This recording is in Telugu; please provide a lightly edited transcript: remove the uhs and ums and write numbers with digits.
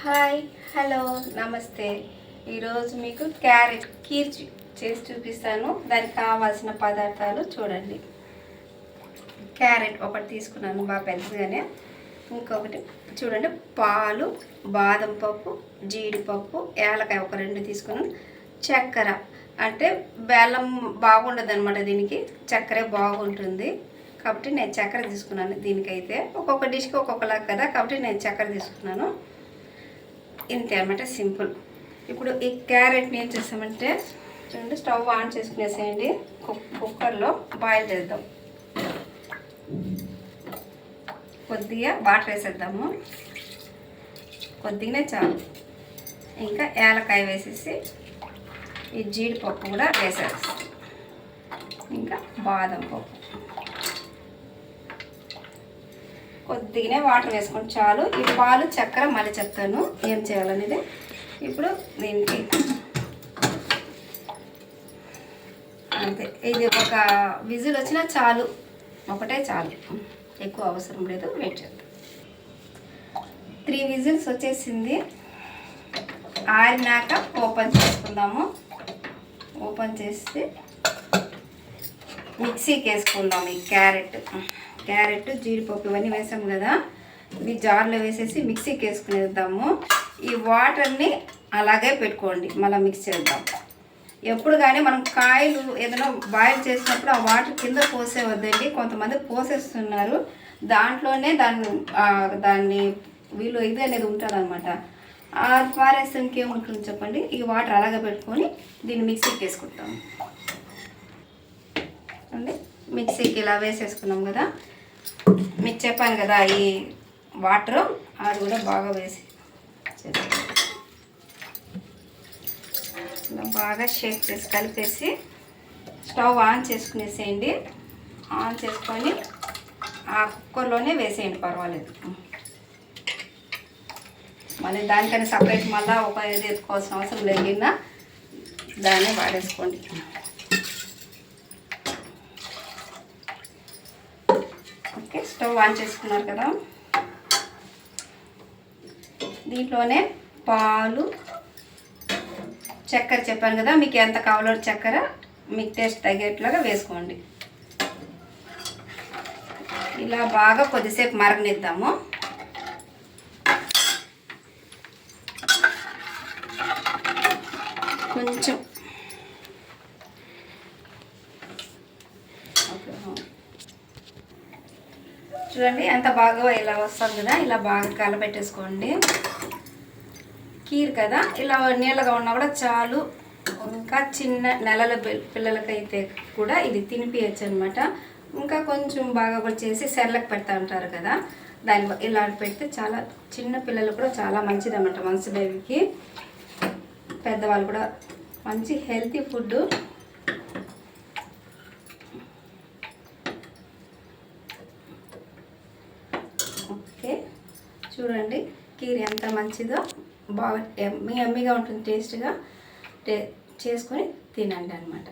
హాయ్ హలో నమస్తే. ఈరోజు మీకు క్యారెట్ కీర్ చేసి చూపిస్తాను. దానికి కావాల్సిన పదార్థాలు చూడండి. క్యారెట్ ఒకటి తీసుకున్నాను, బాగా పెద్దగానే. ఇంకొకటి చూడండి, పాలు, బాదం పప్పు, జీడిపప్పు, ఏలకాయ ఒక 2 తీసుకున్నాను. చక్కెర అంటే బెల్లం బాగుండదు అనమాట, దీనికి చక్కెరే బాగుంటుంది కాబట్టి నేను చక్కెర తీసుకున్నాను. దీనికైతే ఒక్కొక్క డిష్కి ఒక్కొక్కలా కదా, కాబట్టి నేను చక్కెర తీసుకున్నాను. ఇంతే అనమాట, సింపుల్. ఇప్పుడు ఈ క్యారెట్ని ఏం చేస్తామంటే చూడండి, స్టవ్ ఆన్ చేసుకునేసేయండి. కుక్కర్లో బాయిల్ చేద్దాం. కొద్దిగా వాటర్ వేసేద్దాము, కొద్దిగానే చాలు. ఇంకా ఏలకాయ వేసేసి ఈ జీడిపప్పు కూడా వేసేస్తాం. ఇంకా బాదం పప్పు, కొద్దిగానే వాటర్ వేసుకొని చాలు. ఈ పాలు, చక్కెర మళ్ళీ చెప్తాను ఏం చేయాలనేది. ఇప్పుడు దీనికి అంతే, ఇది ఒక విజిల్ వచ్చినా చాలు, ఒకటే చాలు, ఎక్కువ అవసరం లేదు. వెయిట్ చేద్దాం. 3 విజిల్స్ వచ్చేసింది. ఆరినాక ఓపెన్ చేసుకుందాము. ఓపెన్ చేసి మిక్సీకి వేసుకుందాం. ఈ క్యారెట్ జీడిపప్పు ఇవన్నీ వేసాం కదా, ఇవి జార్లో వేసేసి మిక్సీకి వేసుకునేద్దాము. ఈ వాటర్ని అలాగే పెట్టుకోండి, మళ్ళీ మిక్స్ చేద్దాం. ఎప్పుడు కానీ మనం కాయలు ఏదైనా బాయిల్ చేసినప్పుడు ఆ వాటర్ కింద పోసేవద్దండి. కొంతమంది పోసేస్తున్నారు, దాంట్లోనే దాన్ని వీళ్ళు ఇది అనేది ఉంటుంది అనమాట. ఆ పారేస్తే ఇంకేముంటుంది చెప్పండి. ఈ వాటర్ అలాగే పెట్టుకొని దీన్ని మిక్సీకి వేసుకుంటాము అండి. మిక్సీకి ఇలా వేసేసుకున్నాం కదా, మీకు చెప్పాను కదా ఈ వాటర్, అది కూడా బాగా వేసి ఇలా బాగా షేక్ చేసి కలిపేసి స్టవ్ ఆన్ చేసుకునేసేయండి. ఆన్ చేసుకొని ఆ కుక్కర్లోనే వేసేయండి, పర్వాలేదు. మళ్ళీ దానికని సపరేట్ మళ్ళీ ఒక ఇది ఎత్తుకోవాల్సిన అవసరం లేకుండా దాన్ని వాడేసుకోండి. ఓకే, స్టవ్ ఆన్ చేసుకున్నారు కదా, దీంట్లోనే పాలు, చక్కెర చెప్పాను కదా, మీకు ఎంత కావాలో చక్కెర మీకు టేస్ట్ తగ్గేట్లాగా వేసుకోండి. ఇలా బాగా కొద్దిసేపు మరగనిద్దాము. కొంచెం చూడండి ఎంత బాగా ఇలా వస్తుంది కదా, ఇలా బాగా కలపెట్టేసుకోండి. కీర్ కదా, ఇలా నీళ్ళగా ఉన్నా కూడా చాలు. ఇంకా చిన్న నెలల పిల్లలకైతే కూడా ఇది తినిపించచ్చు అనమాట. ఇంకా కొంచెం బాగా కూడా చేసి సెర్లకు పెడతా ఉంటారు కదా, దాని ఇలా పెడితే చాలా చిన్న పిల్లలు కూడా చాలా మంచిది అన్నమాట. మంచి బేబీకి, పెద్దవాళ్ళు కూడా మంచి హెల్తీ ఫుడ్. ఓకే, చూడండి కీర్ ఎంత మంచిదో, బాగా ఎమ్మీగా ఉంటుంది, టేస్ట్గా చేసుకొని తినండి అనమాట.